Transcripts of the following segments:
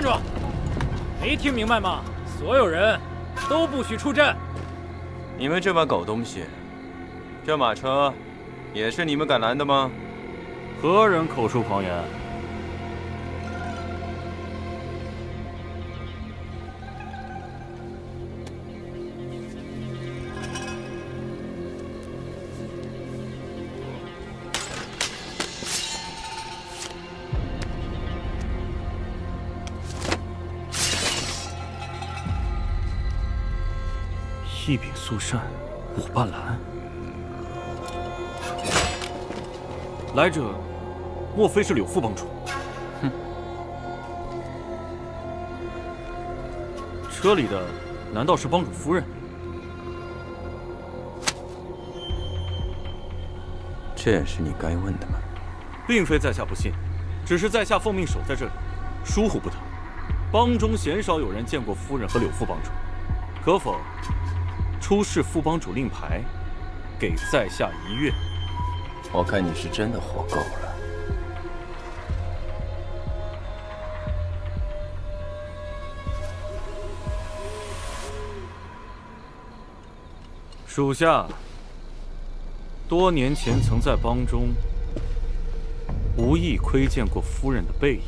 站住！没听明白吗？所有人都不许出阵！你们这帮狗东西，这马车也是你们敢拦的吗？何人口出狂言？一柄素扇，我半蓝。来者，莫非是柳副帮主？哼！车里的难道是帮主夫人？这也是你该问的吗？并非在下不信，只是在下奉命守在这里，疏忽不得。帮中鲜少有人见过夫人和柳副帮主，可否出示副帮主令牌，给在下一阅？我看你是真的活够了。属下多年前曾在帮中无意窥见过夫人的背影。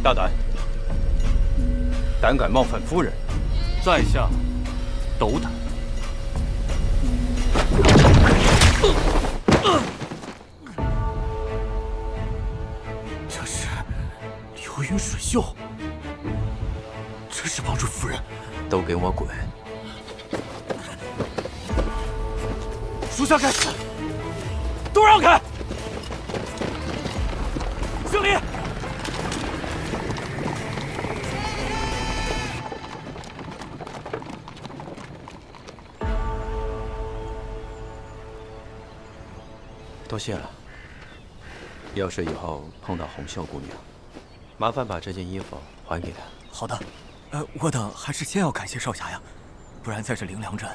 大胆！胆敢冒犯夫人，在下斗胆。这是流云水袖，真是帮主夫人！都给我滚！属下该死，都让开！敬礼！多谢了。要是以后碰到红袖姑娘，麻烦把这件衣服还给她。好的，我等还是先要感谢少侠呀，不然在这灵良镇，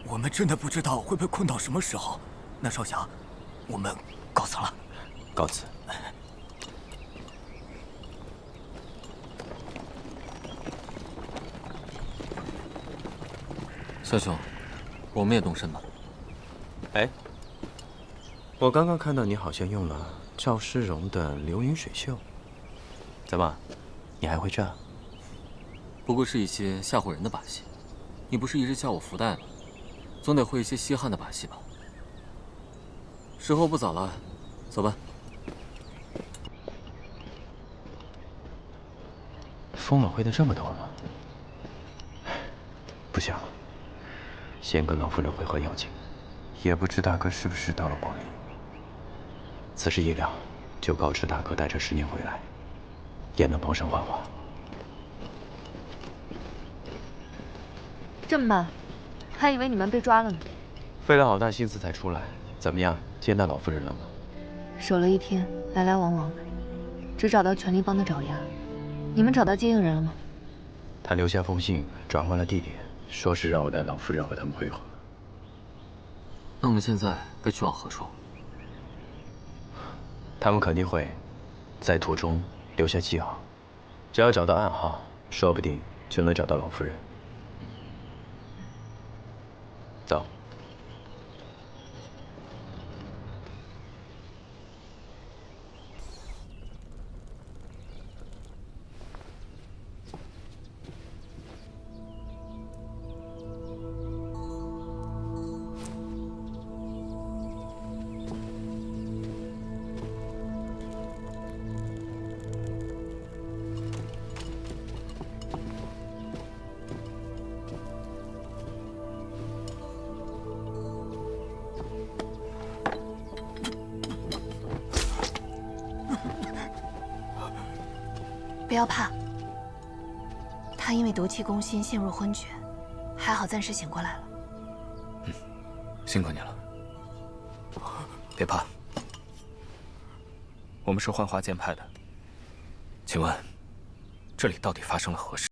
我们真的不知道会被困到什么时候。那少侠，我们告辞了。告辞。小兄，我们也动身吧。哎，我刚刚看到你好像用了赵诗荣的流云水袖，怎么，你还会这？不过是一些吓唬人的把戏。你不是一直叫我福袋吗？总得会一些稀罕的把戏吧？时候不早了，走吧。疯了会的这么多吗？不行，先跟老夫人会合要紧。也不知大哥是不是到了梦里。此事一了，就告知大哥带着10年回来，也能帮上万话。这么慢，还以为你们被抓了呢。费了好大心思才出来，怎么样？见到老夫人了吗？守了一天，来来往往，只找到权力帮的爪牙。你们找到接应人了吗？他留下封信，转换了地点，说是让我带老夫人和他们会合。那我们现在该去往何处？他们肯定会在途中留下记号，只要找到暗号，说不定就能找到老夫人。走。不要怕，他因为毒气攻心陷入昏厥，还好暂时醒过来了。辛苦你了，别怕，我们是幻华剑派的，请问这里到底发生了何事？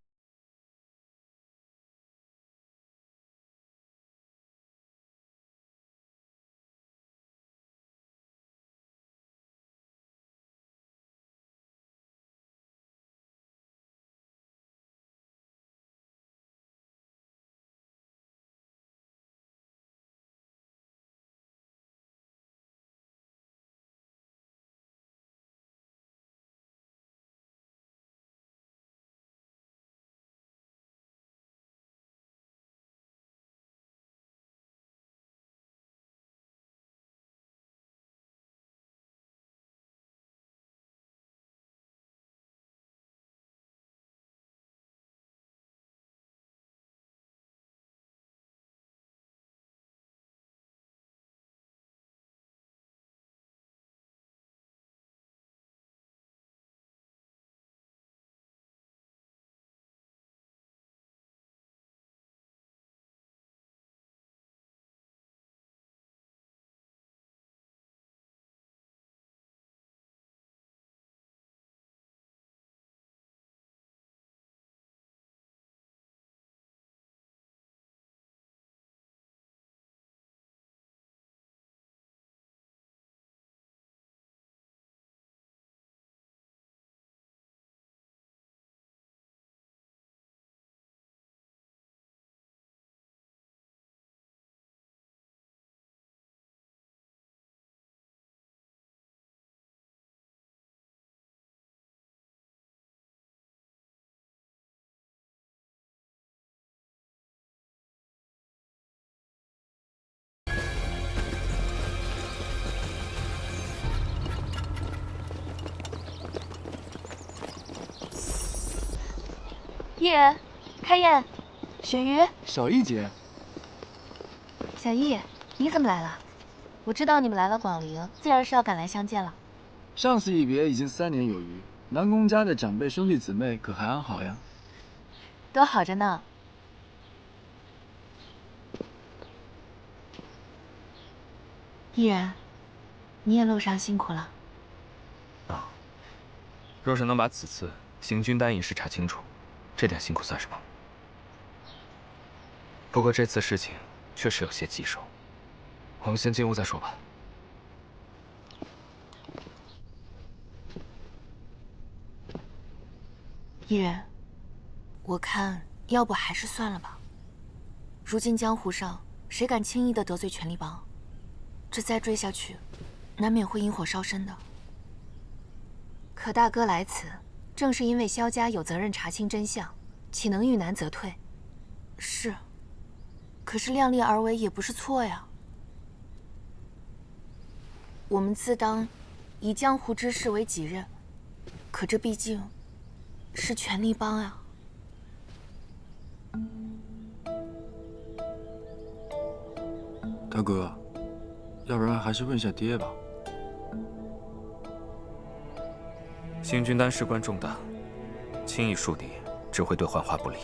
艺人，开宴。鳕鱼，小易姐，小易，你怎么来了？我知道你们来了广陵，自然是要赶来相见了。上次一别已经3年有余，南宫家的长辈兄弟姊妹可还安好呀？都好着呢。艺人，你也路上辛苦了。若是能把此次行军丹一事查清楚，这点辛苦算什么？不过这次事情确实有些棘手，我们先进屋再说吧。艺人，我看要不还是算了吧。如今江湖上谁敢轻易的得罪权力帮？这再追下去，难免会引火烧身的。可大哥来此，正是因为萧家有责任查清真相，岂能遇难则退？是，可是量力而为也不是错呀。我们自当以江湖之事为己任，可这毕竟是权力帮啊。大哥，要不然还是问一下爹吧。行军丹事关重大，轻易树敌只会对幻花不利。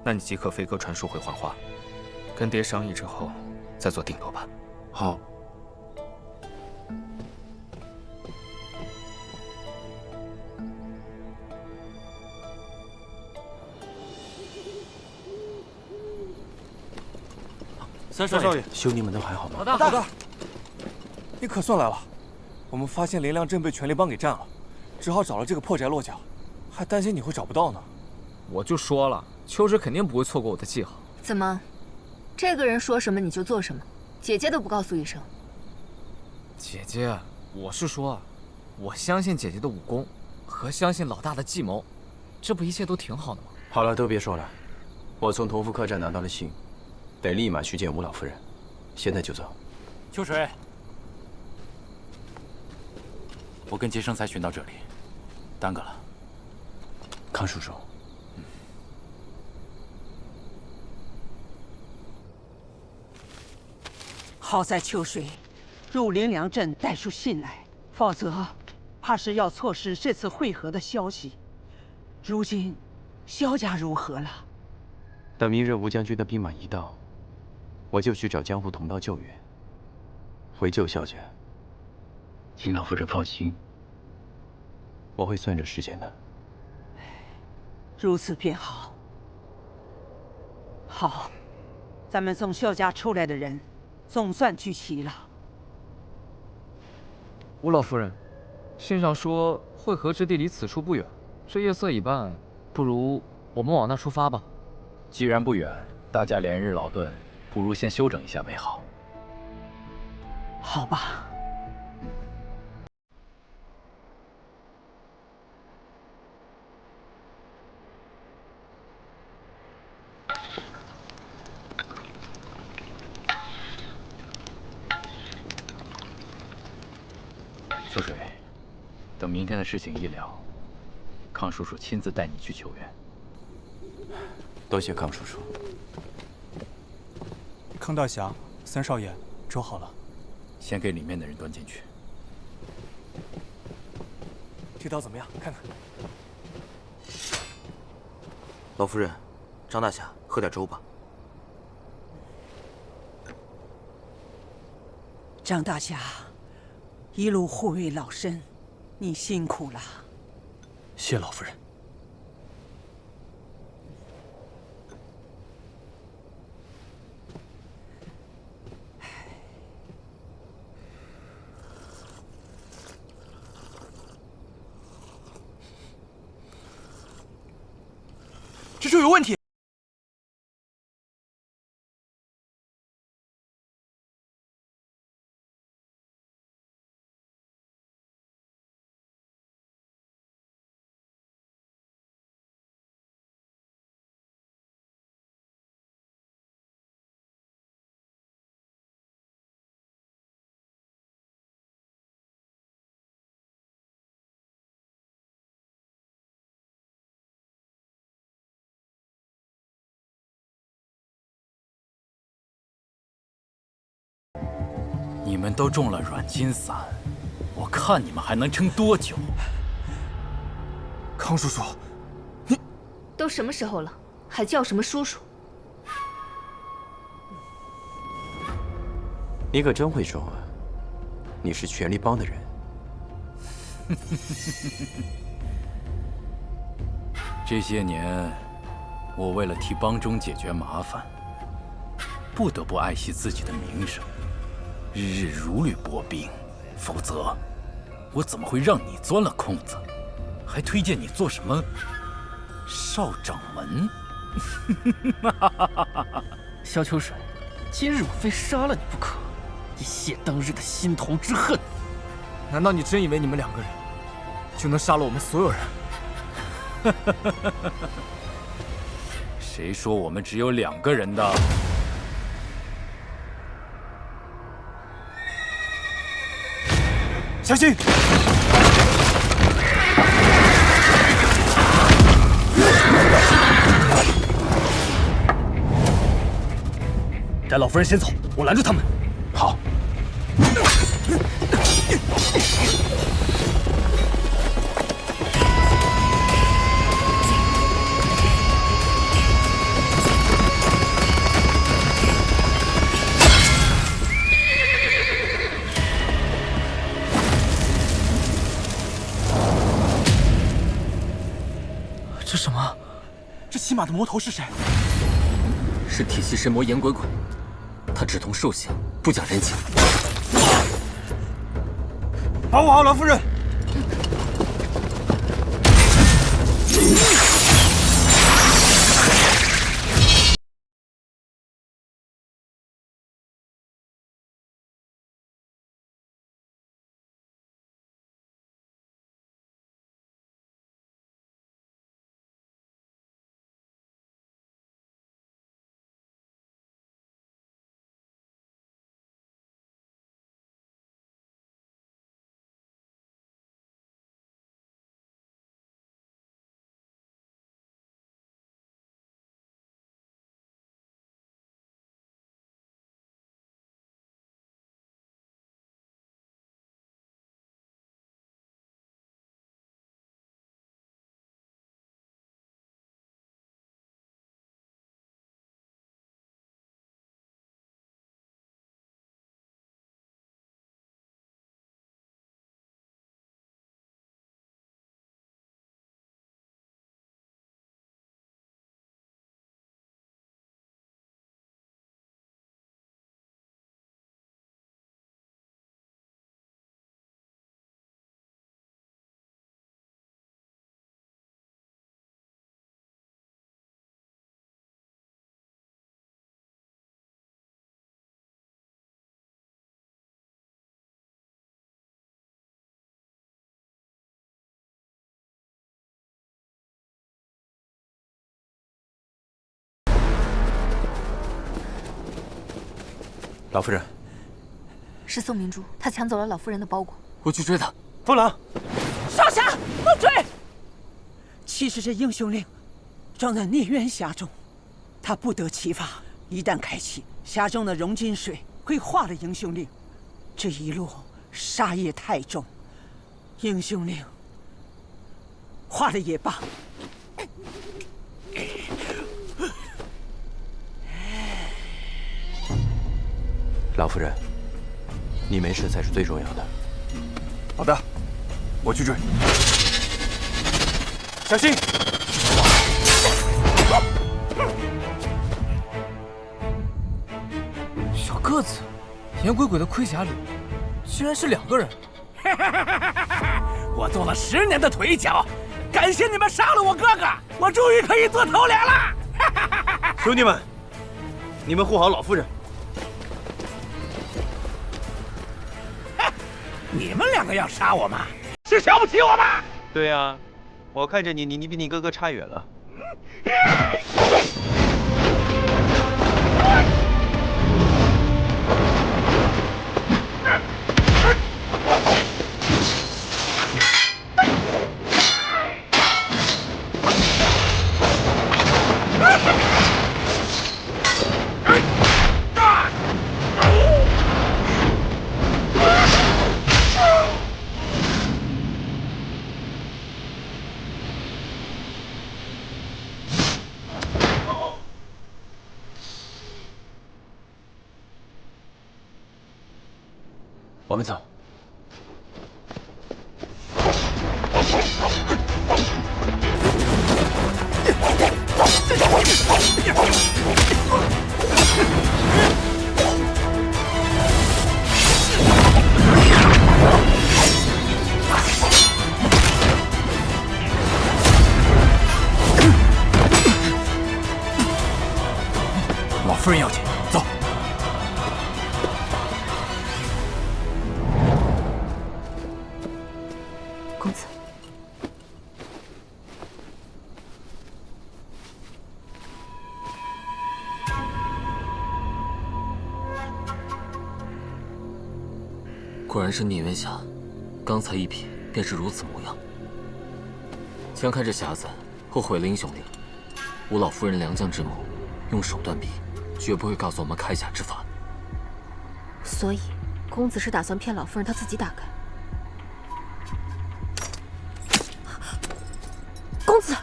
那你即刻飞鸽传书回幻花，跟爹商议之后再做定夺吧。好。三少爷，兄弟们都还好吗？老大，你可算来了。我们发现灵良镇被权力帮给占了，只好找了这个破宅落脚，还担心你会找不到呢。我就说了，秋实肯定不会错过我的记号。怎么，这个人说什么你就做什么，姐姐都不告诉一声？姐姐，我是说，我相信姐姐的武功，和相信老大的计谋，这不一切都挺好的吗？好了，都别说了。我从同福客栈拿到了信，得立马去见吴老夫人，现在就走。秋水，我跟杰生才寻到这里，耽搁了。康叔叔。好在秋水入灵良镇带出信来，否则怕是要错失这次会合的消息。如今萧家如何了？等明日吴将军的兵马一到，我就去找江湖同道救援，回救萧家。请老夫人放心，我会算着时间的。如此便好。好，咱们从萧家出来的人总算聚齐了。吴老夫人，信上说会合之地离此处不远，这夜色已半，不如我们往那出发吧。既然不远，大家连日劳顿，不如先休整一下为好。好吧。秋水，等明天的事情一了，康叔叔亲自带你去求援。多谢康叔叔。康大侠，三少爷，粥好了，先给里面的人端进去。这道怎么样？看看。老夫人，张大侠，喝点粥吧。张大侠，一路护卫老身，你辛苦了。谢老夫人。这粥有问题。你们都中了软筋散，我看你们还能撑多久？康叔叔，都什么时候了，还叫什么叔叔？你可真会装啊！你是权力帮的人。这些年，我为了替帮中解决麻烦，不得不爱惜自己的名声，日日如履薄冰。否则，我怎么会让你钻了空子，还推荐你做什么少掌门？萧秋水，今日我非杀了你不可，以泄当日的心头之恨。难道你真以为你们2个人就能杀了我们所有人？谁说我们只有2个人的？小心！翟老夫人先走，我拦住他们。好。这什么？这骑马的魔头是谁？是体系神魔颜鬼鬼，他只通兽性，不讲人情。保护好老夫人！老夫人，是宋明珠，他抢走了老夫人的包裹。我去追他。风狼，少侠，莫追！其实这英雄令装在孽渊匣中，他不得其法。一旦开启，匣中的熔金水会化了英雄令。这一路杀业太重，英雄令化了也罢。老夫人，你没事才是最重要的。好的，我去追。小心！小个子，颜鬼鬼的盔甲里居然是2个人。我做了10年的腿脚，感谢你们杀了我哥哥，我终于可以做头脸了。兄弟们，你们护好老夫人。你们2个要杀我吗？是瞧不起我吗？对呀，我看着你比你哥哥差远了。我们走。老夫人要紧，走。公子，果然是聂元霞，刚才一瞥便是如此模样。将看这匣子，后毁了英雄令，吾老夫人良将之谋，用手断臂，绝不会告诉我们开匣之法。所以，公子是打算骗老夫人她自己打开？公子，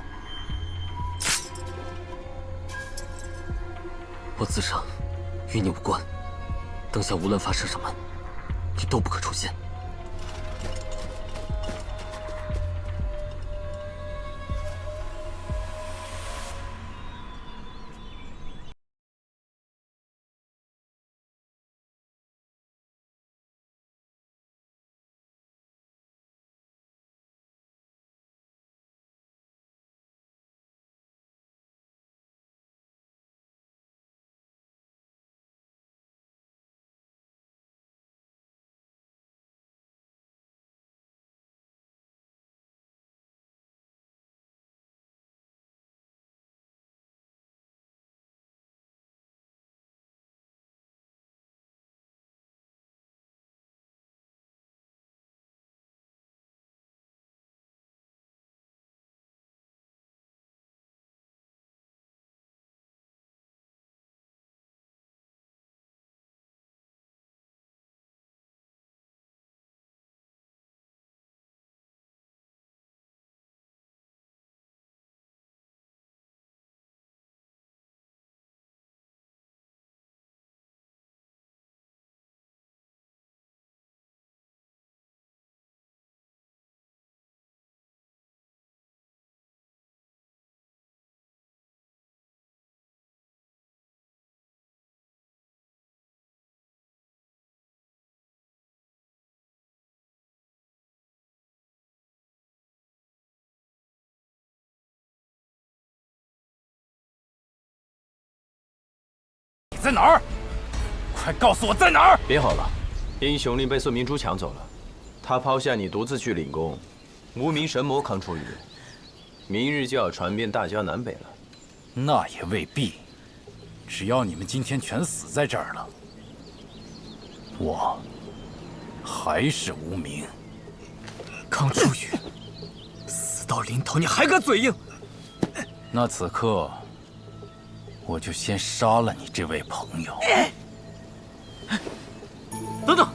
我自伤，与你无关。等下无论发生什么，你都不可出现。你在哪儿？快告诉我在哪儿！别好了，英雄令被孙明珠抢走了，他抛下你独自去领功，无名神魔扛出鱼，明日就要传遍大江南北了。那也未必，只要你们今天全死在这儿了，我还是无名。康初宇，死到临头你还敢嘴硬？那此刻，我就先杀了你这位朋友。等等，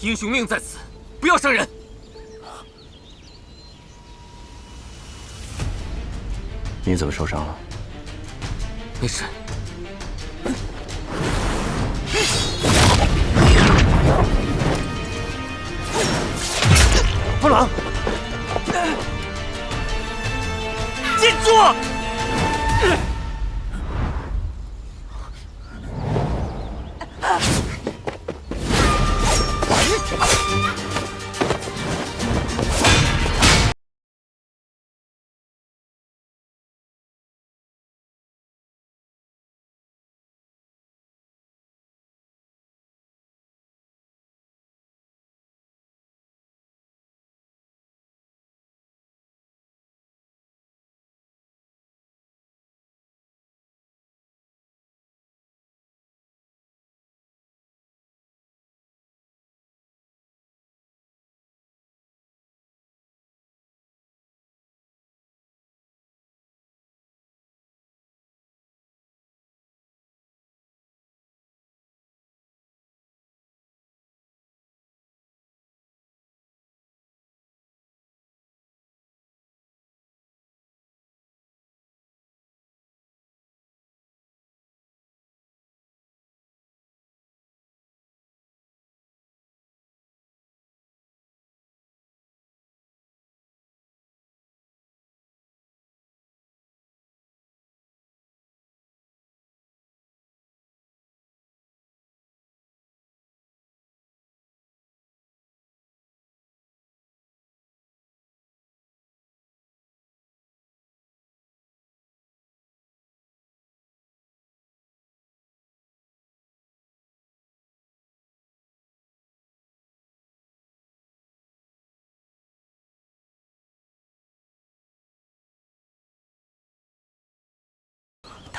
英雄命在此，不要伤人。你怎么受伤了？没事。布朗，记住！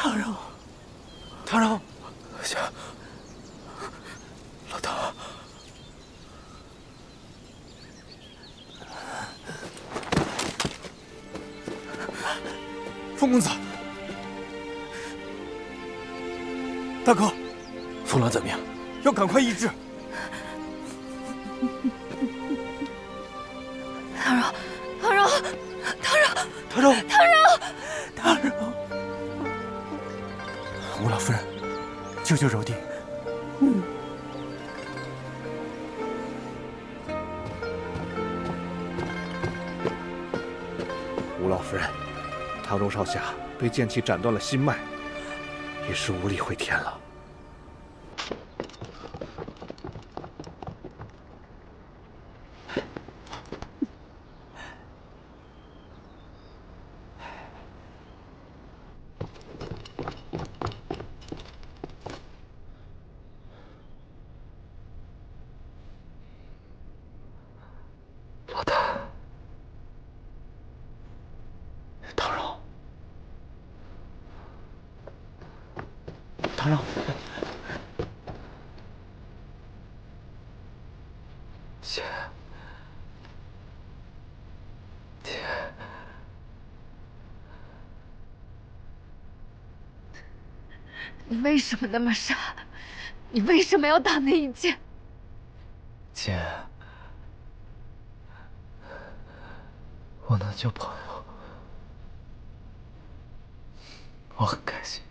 唐柔，唐柔，夏，老大，风公子，大哥，风兰怎么样？要赶快医治。唐柔，唐柔，唐柔，唐柔，唐柔，唐柔，吴老夫人，救救柔弟。吴老夫人，唐荣少侠被剑气斩断了心脉，也是无力回天了。老大，唐柔，唐柔，姐，姐，你为什么那么傻？你为什么要打那一剑？姐，我能救朋友，我很开心。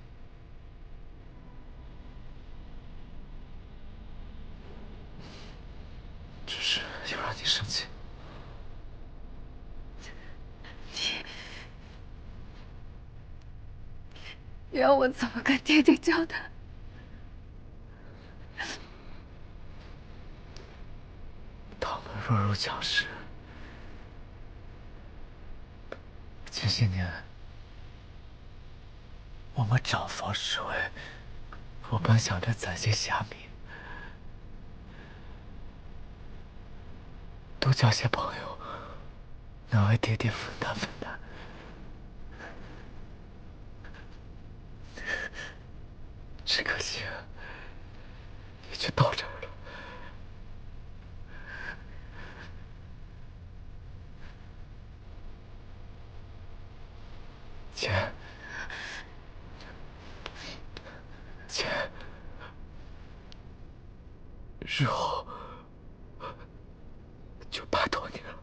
只是又让你生气。你让我怎么跟爹爹交代？他们弱肉强食，这些年我们长房失位，我本想着攒些侠名，多交些朋友，能为爹爹分担分担。只可惜，也就到这儿了。姐，姐，日后就拜托你了。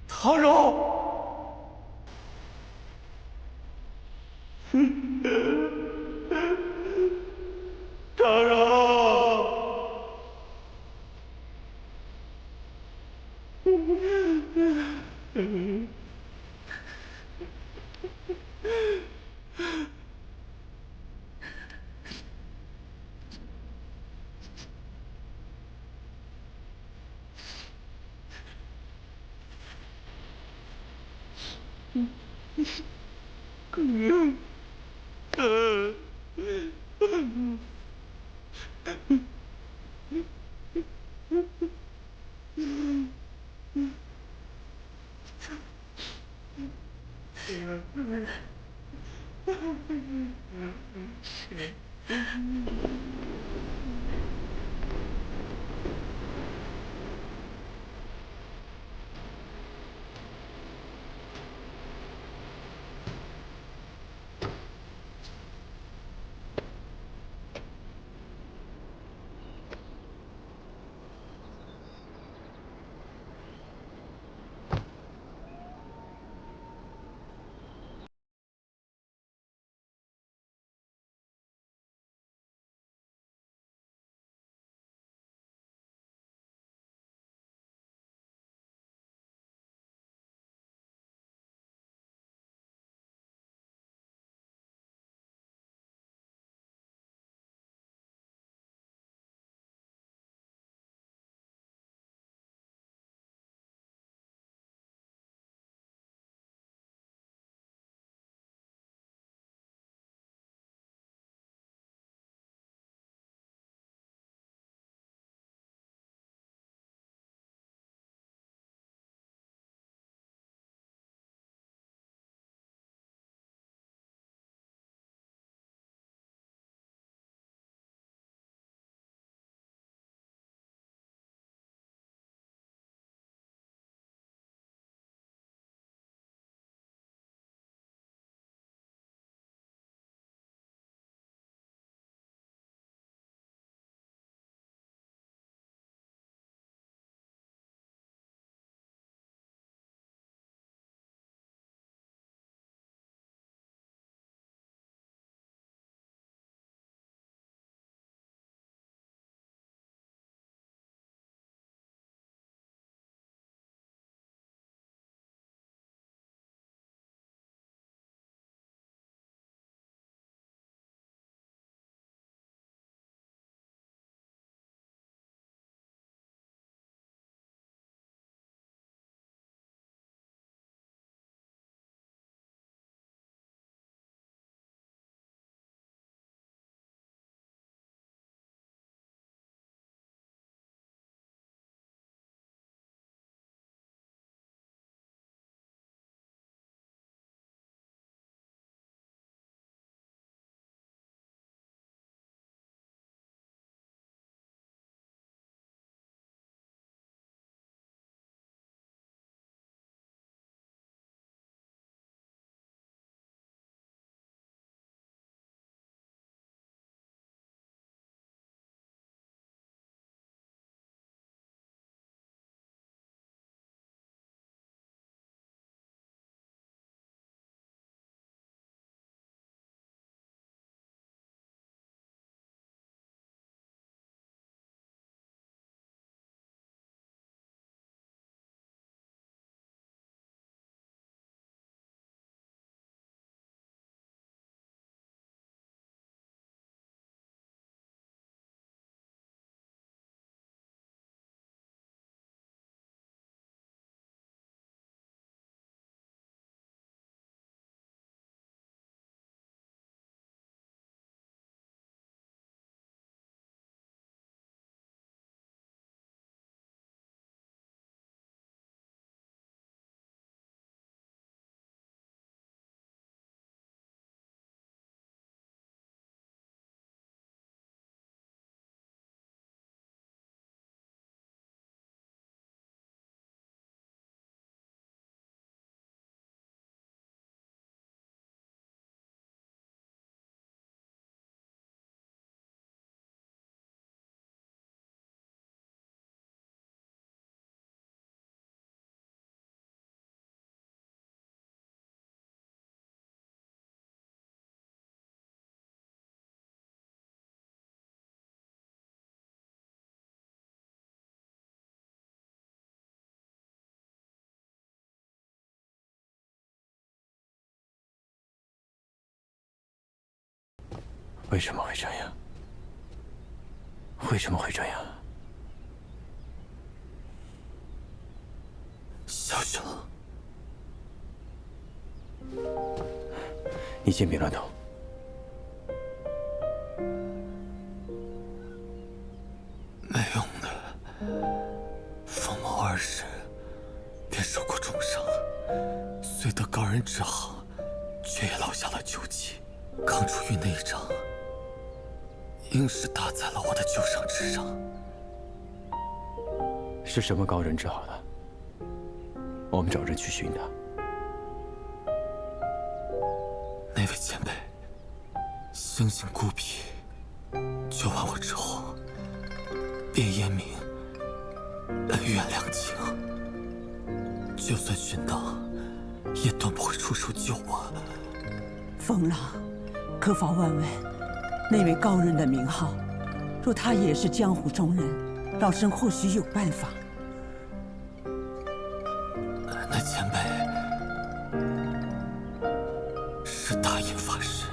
唐柔，唐柔，为什么会这样？为什么会这样？小生，你先别乱动。没用的，冯某二世便受过重伤，虽得高人治好，却也落下了旧疾。刚出狱那一仗，硬是打在了我的旧伤之上。是什么高人治好的？我们找人去寻他。那位前辈，生性孤僻，救完我之后，便言明恩怨两清，就算寻到，也断不会出手救我。冯郎，可否问问那位高人的名号？若他也是江湖中人，老身或许有办法。那前辈是大隐法师，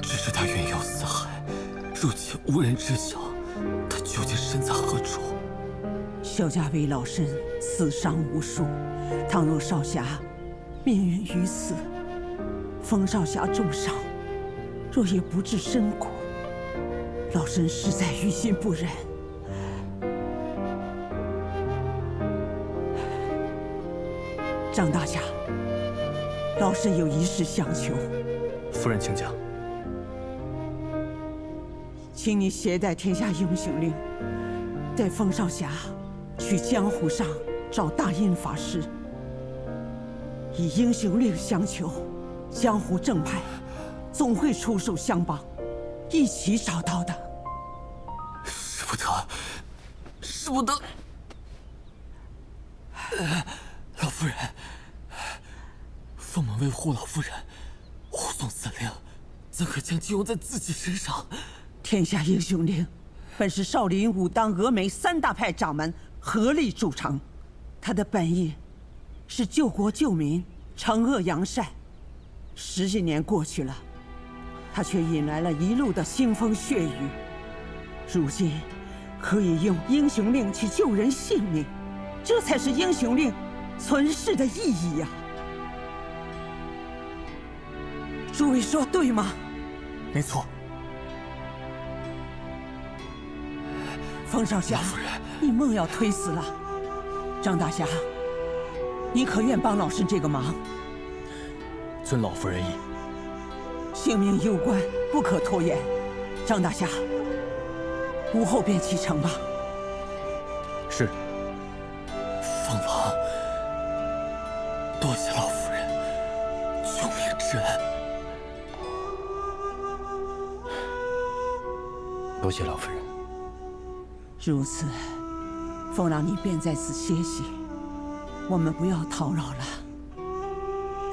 只是他远游四海，如今无人知晓他究竟身在何处。萧家为老身死伤无数，倘若少侠命运于此，冯少侠重伤，若也不治身骨，老身实在于心不忍。张大侠，老身有一事相求。夫人请讲。请你携带天下英雄令，带冯少侠去江湖上找大印法师，以英雄令相求，江湖正派总会出手相帮，一起找到的。使不得，使不得！老夫人，凤门为护老夫人护送此令，怎可将其用在自己身上？天下英雄令本是少林、武当、峨眉三大派掌门合力铸成，他的本意是救国救民、惩恶扬善。10几年过去了，他却引来了一路的腥风血雨。如今可以用英雄令去救人性命，这才是英雄令存世的意义呀！诸位说对吗？没错。冯少侠，你梦要推死了。张大侠，你可愿帮老身这个忙？遵老夫人意。性命攸关，不可拖延。张大侠，午后便启程吧。是。凤郎，多谢老夫人救命之恩。多谢老夫人。如此，凤郎你便在此歇息，我们不要叨扰了。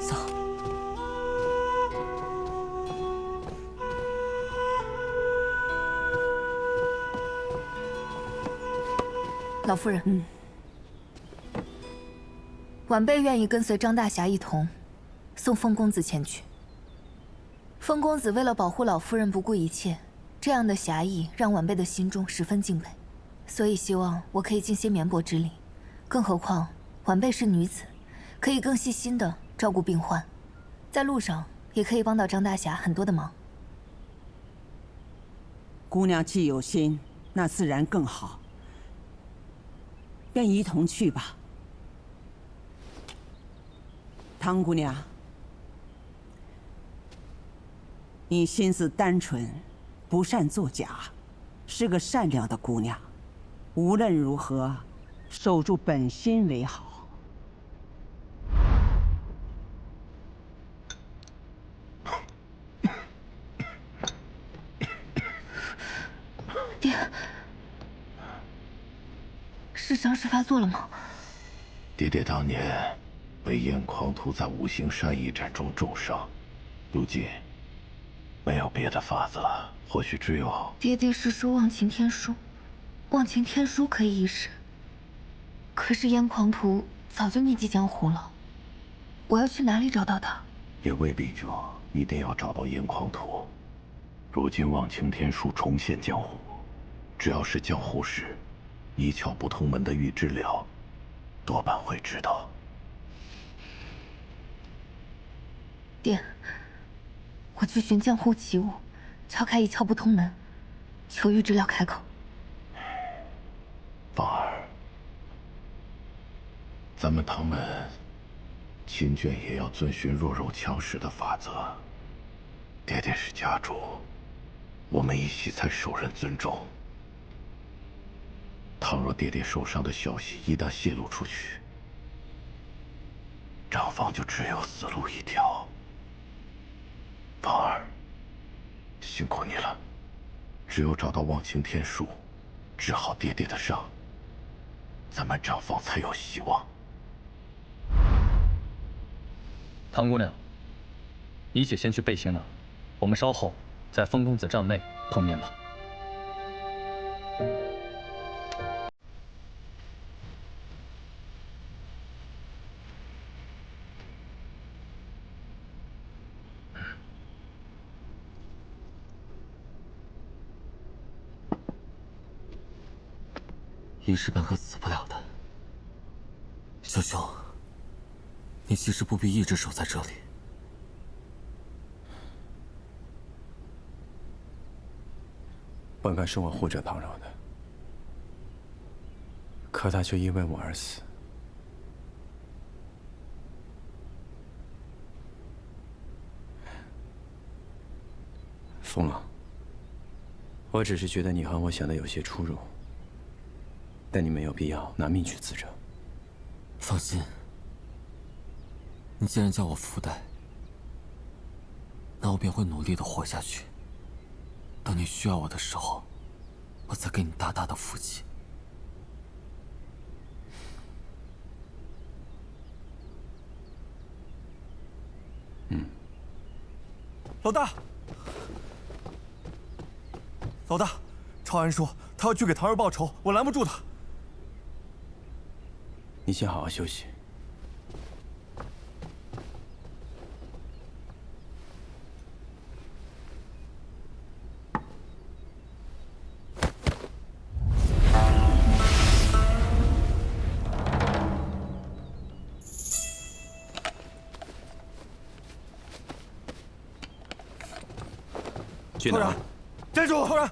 走。老夫人，晚辈愿意跟随张大侠一同，送风公子前去。风公子为了保护老夫人不顾一切，这样的侠义让晚辈的心中十分敬佩。所以希望我可以尽些绵薄之力，更何况晚辈是女子，可以更细心地照顾病患，在路上也可以帮到张大侠很多的忙。姑娘既有心，那自然更好，便一同去吧。唐姑娘，你心思单纯，不善作假，是个善良的姑娘。无论如何，守住本心为好。爹，是伤势发作了吗？爹爹当年被燕狂徒在五行山一战中重伤，如今没有别的法子了，或许只有……爹爹是说忘情天书。忘情天书可以一试，可是燕狂徒早就匿迹江湖了，我要去哪里找到他？也未必就一定要找到炎黄图。如今忘情天术重现江湖，只要是江湖士，一窍不通门的预知了，多半会知道。爹，我去寻江湖奇物，敲开一窍不通门，求预知了开口。芳儿，咱们唐门亲眷也要遵循弱肉强食的法则。爹爹是家主，我们一起才受人尊重。倘若爹爹受伤的消息一旦泄露出去，张芳就只有死路一条。芳儿，辛苦你了。只有找到忘情天术，治好爹爹的伤，咱们张芳才有希望。唐姑娘，你且先去备行囊，我们稍后在风公子帐内碰面吧。一时半刻死不了的。小兄，你其实不必一直守在这里。本该是我护着唐柔的，可他却因为我而死。风朗，我只是觉得你和我想的有些出入，但你没有必要拿命去自证。放心，你既然叫我福代，那我便会努力的活下去。等你需要我的时候，我再给你大大的福气。老大，老大，朝安说他要去给唐柔报仇，我拦不住他。你先好好休息。去哪？站住！突然。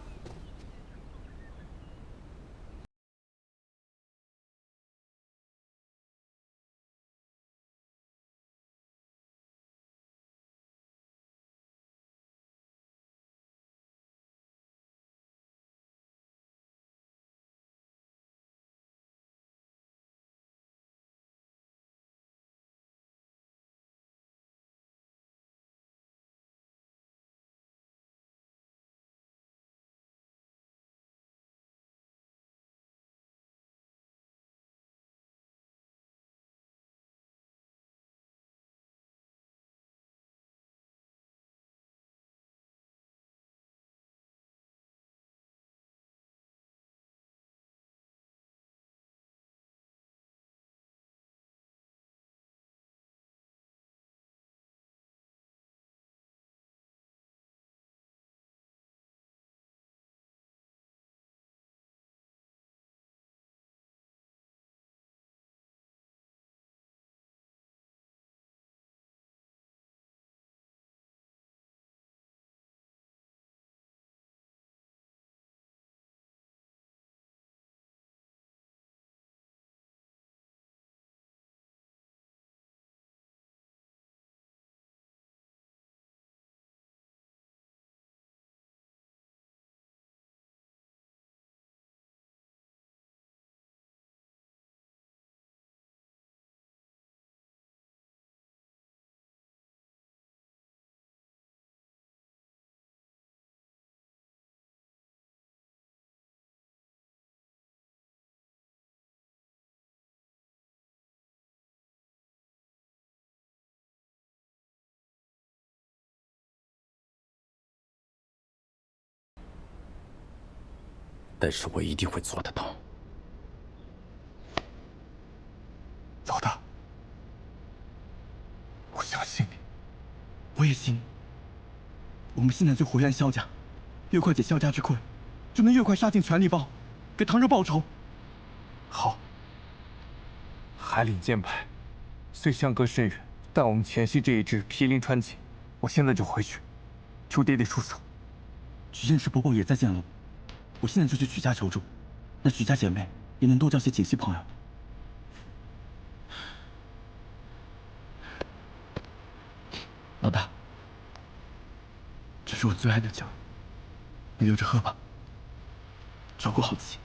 但是我一定会做得到。老大，我相信你。我也信。我们现在就回按萧家，越快解萧家之困，就能越快杀进权力帮，给唐柔报仇。好。海岭剑派虽相隔甚远，但我们前夕这一支毗邻川锦，我现在就回去，求爹爹出手。曲剑师伯伯也在剑楼，我现在就去曲家求助，那曲家姐妹也能多交些锦溪朋友。老大，这是我最爱的酒，你留着喝吧，照顾好自己。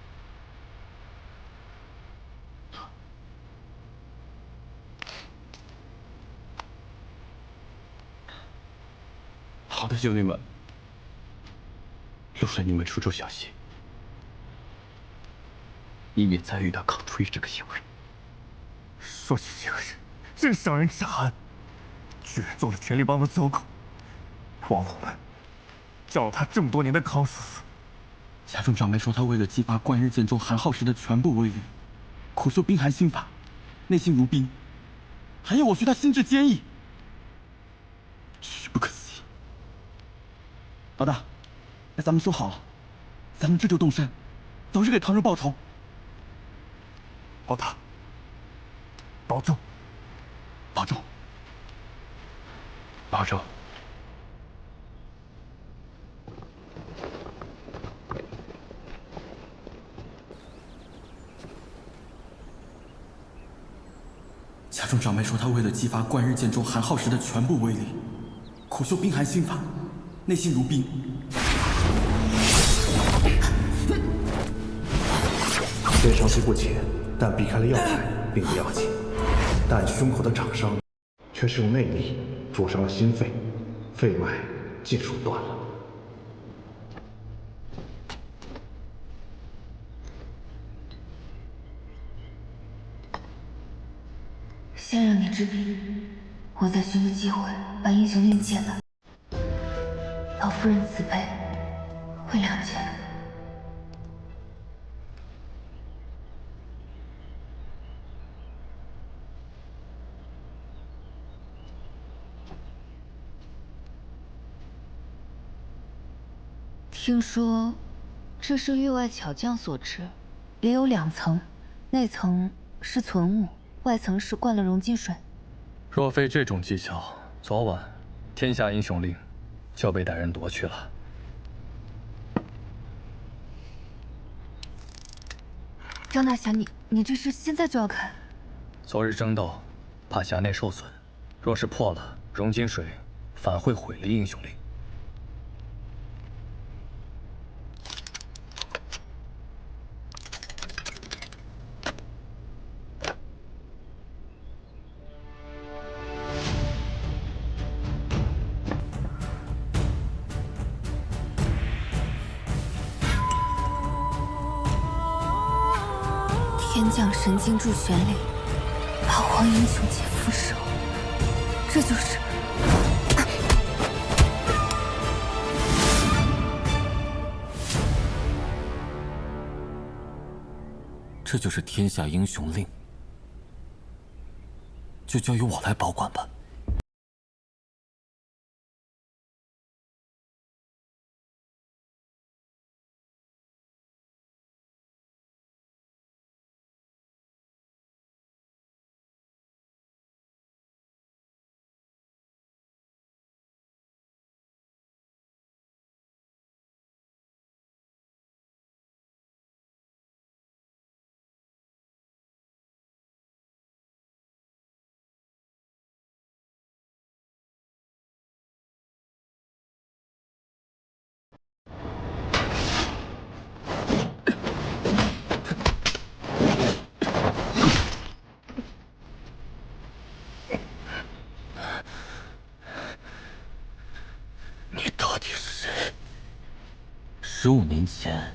好的，兄弟们，路上你们出手小心，以免再遇到康初一这个小人。说起这个人，真伤人齿寒，居然做了权力帮的走狗，枉我们叫了他这么多年的康叔叔。家中长辈说，他为了激发贯日剑中寒浩时的全部威力，苦修冰寒心法，内心如冰，还要我学他心智坚毅，真是不可思议。老大，那咱们说好了，咱们这就动身，早日给唐柔报仇。老大，保重，保重，保重。家中长辈说，他为了激发贯日剑中寒浩时的全部威力，苦修冰寒心法，内心如冰。虽伤势不浅，但避开了药材并不要紧，但胸口的掌伤却是用内力灼伤了心肺，肺脉尽数断了。先让你治病，我再寻个机会把英雄令解了。老夫人慈悲，会谅解。听说这是域外巧匠所制，里有2层，内层是存物，外层是灌了熔金水。若非这种技巧，早晚天下英雄令就要被歹人夺去了。张大侠，你这是现在就要开？昨日争斗，怕匣内受损，若是破了，熔金水反会毁了英雄令。天降神经助玄灵，老皇英雄劫副手，这就是。这就是天下英雄令，就交由我来保管吧。15年前，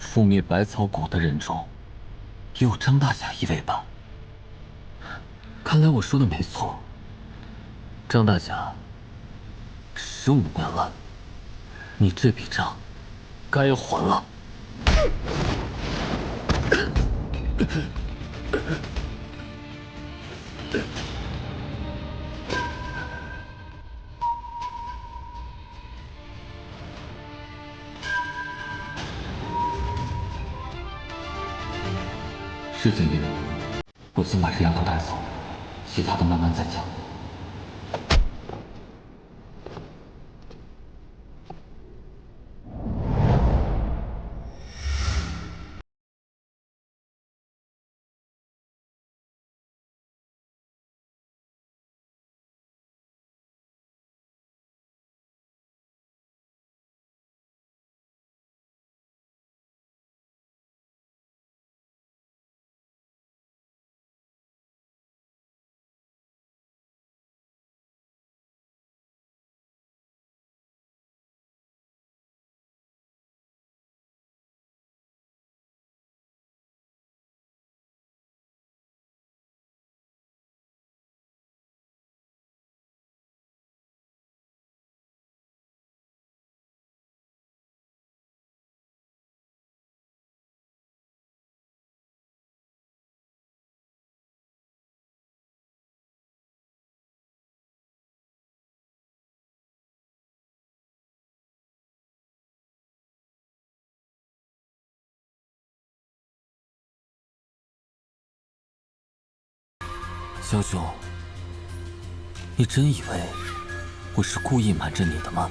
覆灭百草谷的人中，也有张大侠一位吧？看来我说的没错。张大侠，15年了，你这笔账该还了。是经理，我先把这两口带走，其他的慢慢再讲。萧兄，你真以为我是故意瞒着你的吗？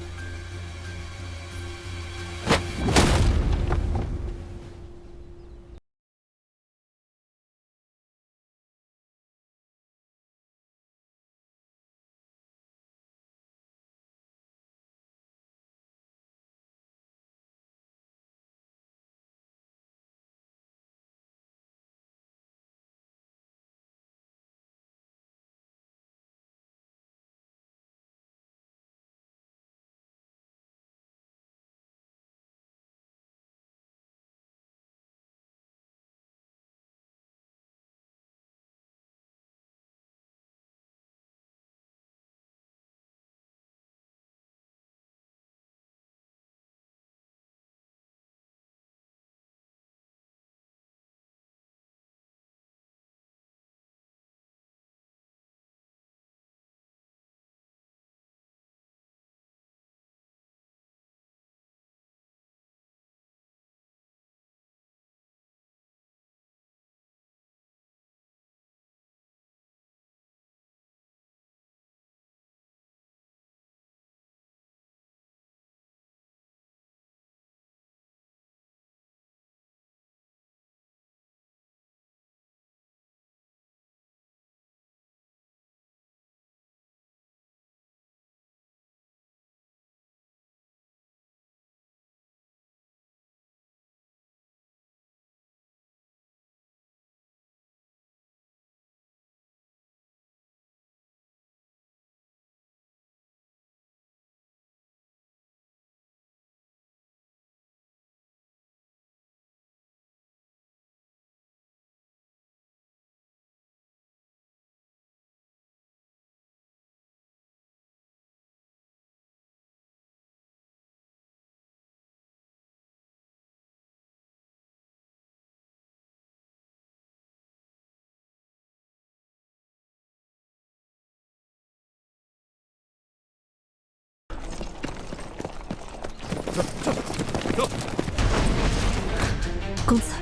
公子，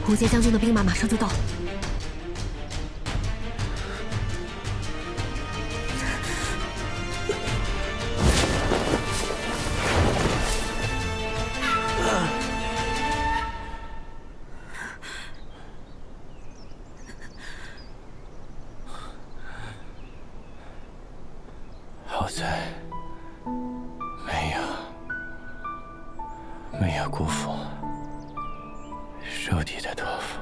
吴杰将军的兵马马上就到。好在没有辜负叔弟的托付。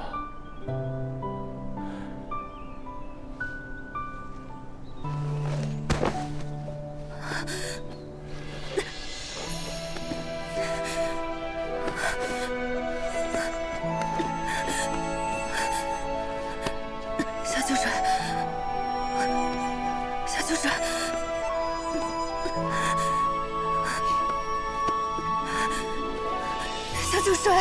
夏秋水，夏秋水。夏秋水，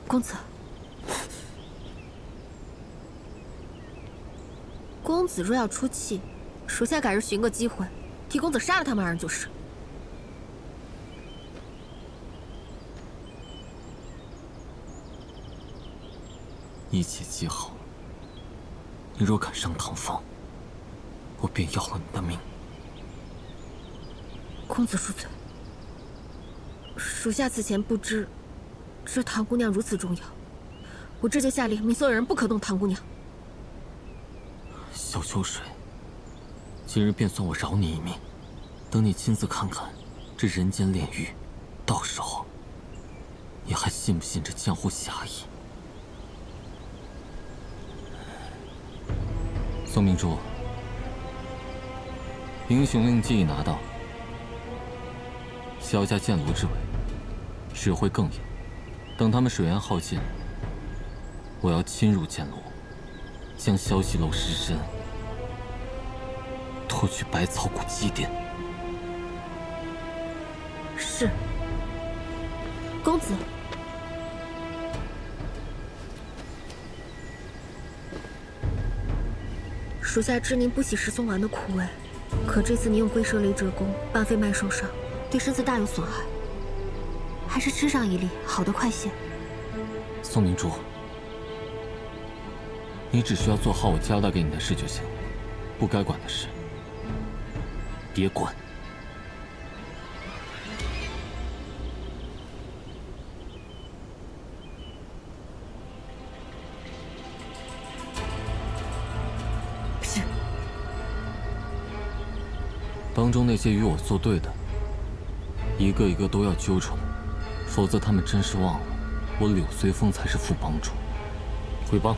公子，公子若要出气，属下改日寻个机会，替公子杀了他们二人就是。一切皆好。你若敢上唐房，我便要了你的命。公子恕罪，属下此前不知，这唐姑娘如此重要，我这就下令，命所有人不可动唐姑娘。小秋水，今日便算我饶你一命，等你亲自看看这人间炼狱，到时候你还信不信这江湖侠义？宋明珠，英雄令既已拿到，萧家剑炉之围只会更硬。等他们水源耗尽，我要侵入剑炉，将萧息楼尸身拖去百草谷祭奠。是，公子。属下知您不喜食松丸的苦味，可这次您用龟蛇雷折弓，半肺脉受伤，对身子大有损害，还是吃上一粒，好得快些。宋明珠，你只需要做好我交代给你的事就行，不该管的事，别管。帮中那些与我作对的，一个一个都要揪出来，否则他们真是忘了我柳随风才是副帮主。回帮。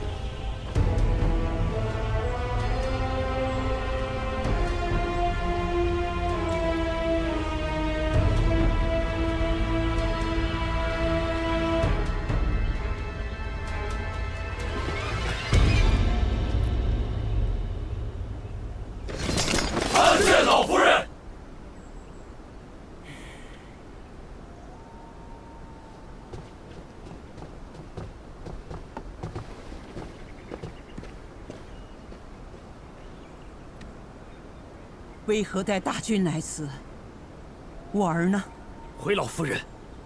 参见老夫人。为何带大军来此？我儿呢？回老夫人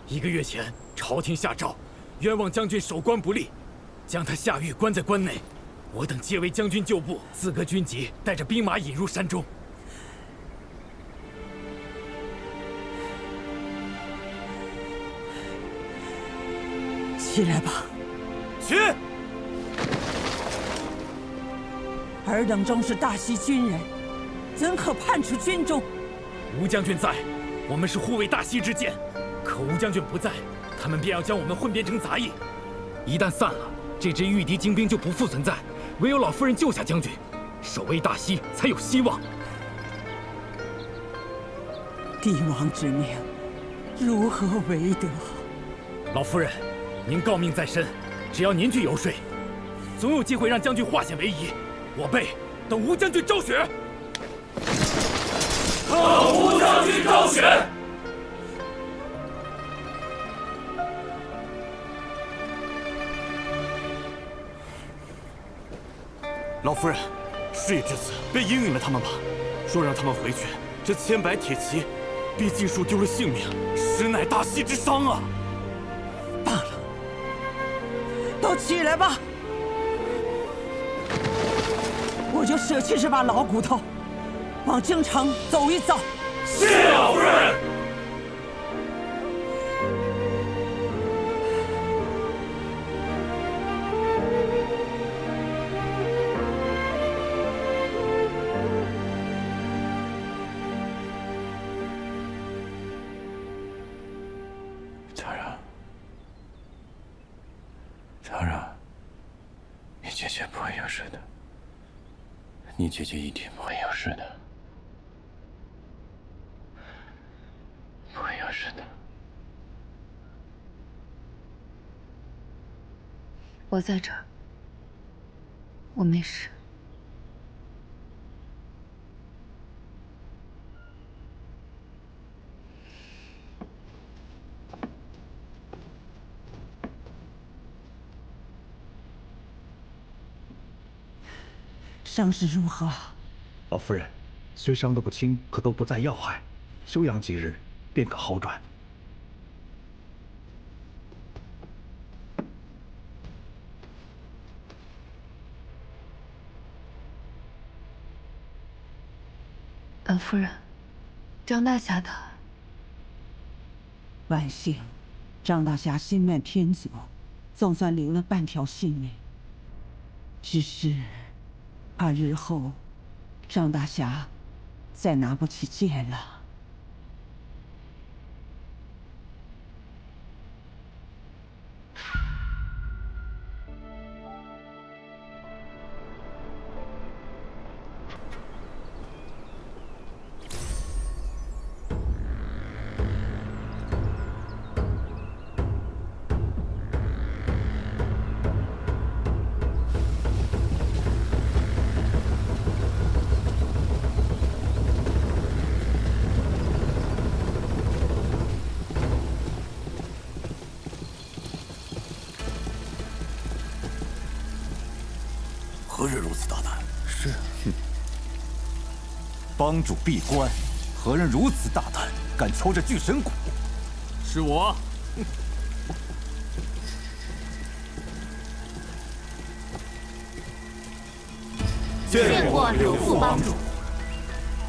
，1个月前朝廷下诏，冤枉将军守关不力，将他下狱关在关内。我等皆为将军旧部，4个军籍，带着兵马引入山中。起来吧。去。尔等终是大西军人，怎可叛出军中？吴将军在，我们是护卫大西之剑；可吴将军不在，他们便要将我们混编成杂役。一旦散了，这支御敌精兵就不复存在。唯有老夫人救下将军，守卫大西才有希望。帝王之命，如何为得？老夫人，您诰命在身，只要您去游说，总有机会让将军化险为夷。我辈等吴将军昭雪。等吴将军昭雪。老夫人，事已至此，便应允了他们吧。若让他们回去，这千百铁骑必尽数丢了性命，实乃大西之伤啊！罢了，都起来吧。我就舍弃这把老骨头，往京城走一遭。谢老夫人。茶让，茶让，你姐姐不会有事的。你姐姐一定不会有事的，不会有事的。我在这儿，我没事。伤势如何？老夫人，虽伤得不轻，可都不在要害，休养几日，便可好转。夫人，张大侠他……万幸，张大侠心脉偏左，总算留了半条性命。只是，怕日后张大侠再拿不起剑了。何人如此大胆？是，帮主闭关，何人如此大胆，敢敲这巨神鼓？是我。见过柳副帮主。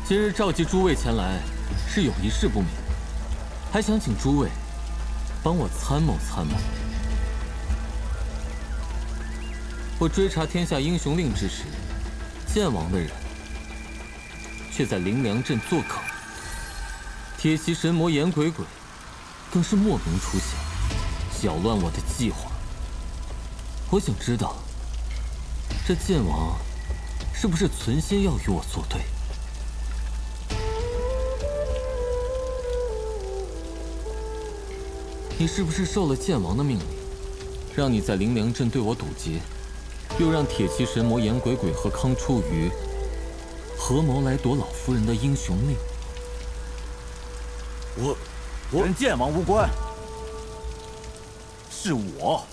今日召集诸位前来，是有一事不明，还想请诸位帮我参谋参谋。我追查天下英雄令之时，剑王的人却在灵梁镇做客，铁骑神魔颜鬼鬼更是莫名出现，搅乱我的计划。我想知道，这剑王是不是存心要与我作对？你是不是受了剑王的命令，让你在灵梁镇对我堵截？又让铁骑神魔颜鬼鬼和康初瑜合谋来夺老夫人的英雄令。我跟剑王无关，是我。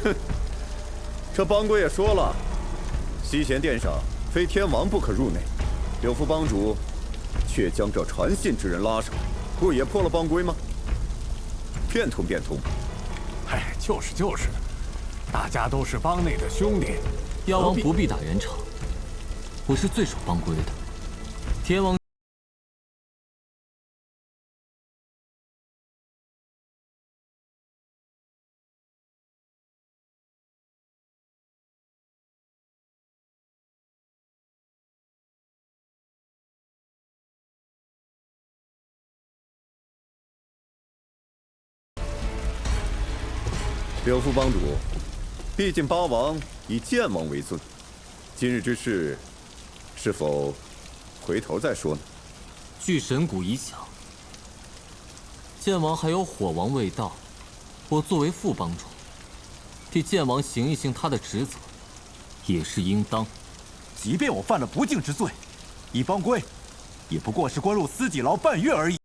哼，这帮规也说了。西贤殿上非天王不可入内，柳副帮主却将这传信之人拉上，不也破了帮规吗？变通变通。哎，就是，大家都是帮内的兄弟。妖王不必打圆场，我是最守帮规的。天王。柳副帮主，毕竟八王以剑王为尊，今日之事，是否回头再说呢？巨神鼓已响，剑王还有火王未到，我作为副帮主，替剑王行一行他的职责，也是应当。即便我犯了不敬之罪，以帮规，也不过是关入司己牢半月而已。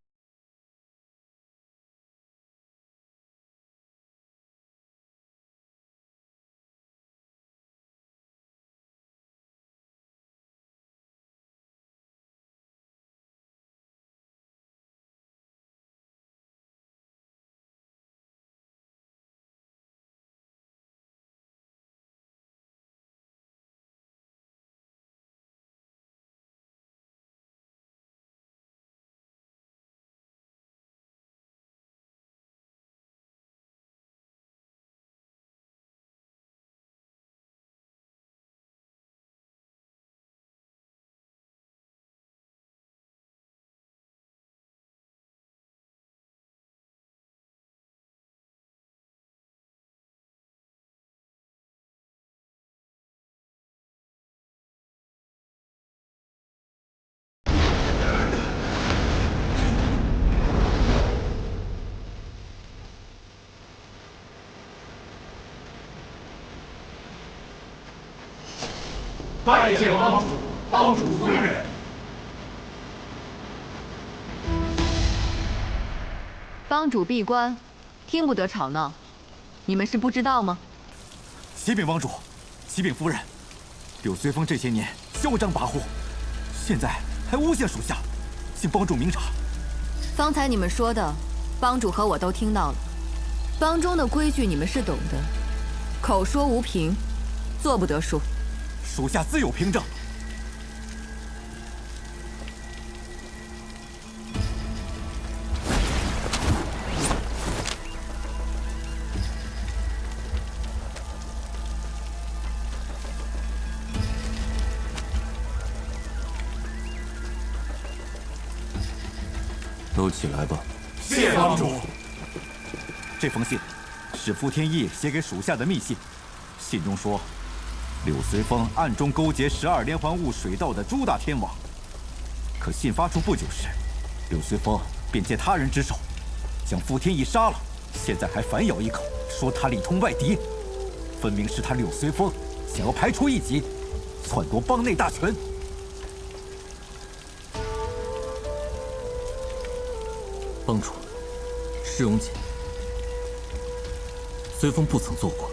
拜见帮主，帮主夫人。帮主闭关，听不得吵闹，你们是不知道吗？启禀帮主，启禀夫人，柳随风这些年嚣张跋扈，现在还诬陷属下，请帮主明察。方才你们说的，帮主和我都听到了。帮中的规矩你们是懂的，口说无凭，做不得数。属下自有凭证。都起来吧。谢帮主。这封信是傅天意写给属下的密信，信中说，柳随风暗中勾结12连环雾水道的朱大天王。可信发出不久时，柳随风便借他人之手将傅天意杀了，现在还反咬一口，说他里通外敌，分明是他柳随风想要排除异己，篡夺帮内大权。帮主，世荣姐，随风不曾做过。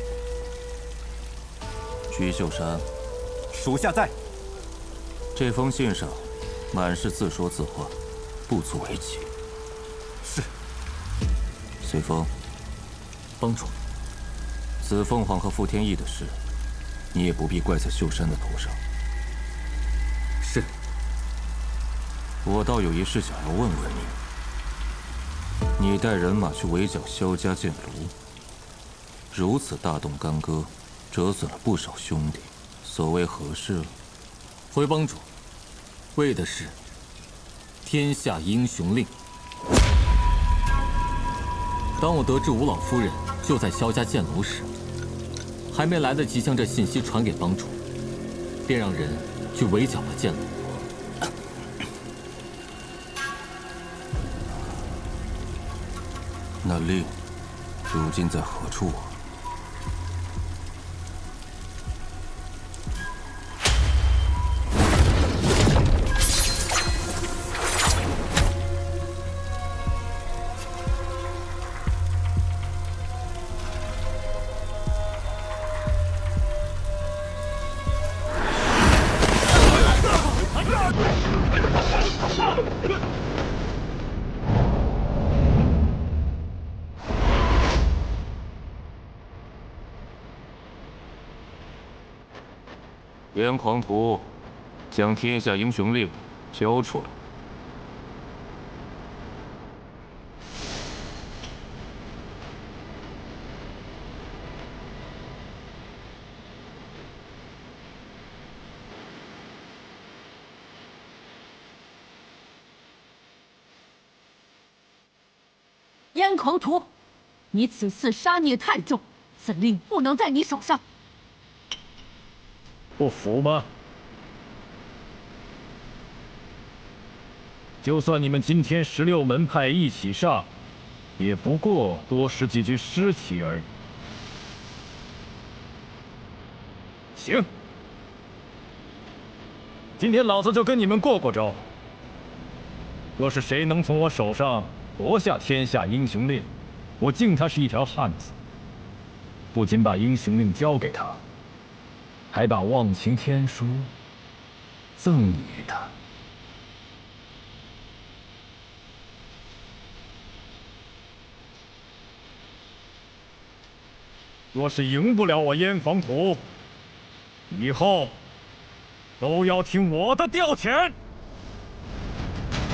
曲秀山，属下在。这封信上满是自说自话，不足为奇。是。随风，帮主，紫凤凰和傅天意的事，你也不必怪在秀山的头上。是。我倒有一事想要问问你。你带人马去围剿萧家剑庐，如此大动干戈，折损了不少兄弟，所谓何事？回帮主，为的是天下英雄令。当我得知吴老夫人就在萧家剑楼时，还没来得及将这信息传给帮主，便让人去围剿了剑楼。那令如今在何处啊？燕狂徒，将天下英雄令交出来。燕狂徒，你此次杀孽太重，此令不能在你手上。不服吗？就算你们今天16门派一起上，也不过多拾几具尸体而已。行，今天老子就跟你们过过招。若是谁能从我手上夺下天下英雄令，我敬他是一条汉子。不仅把英雄令交给他，还把忘情天书赠予他。若是赢不了我燕狂徒，以后都要听我的调遣。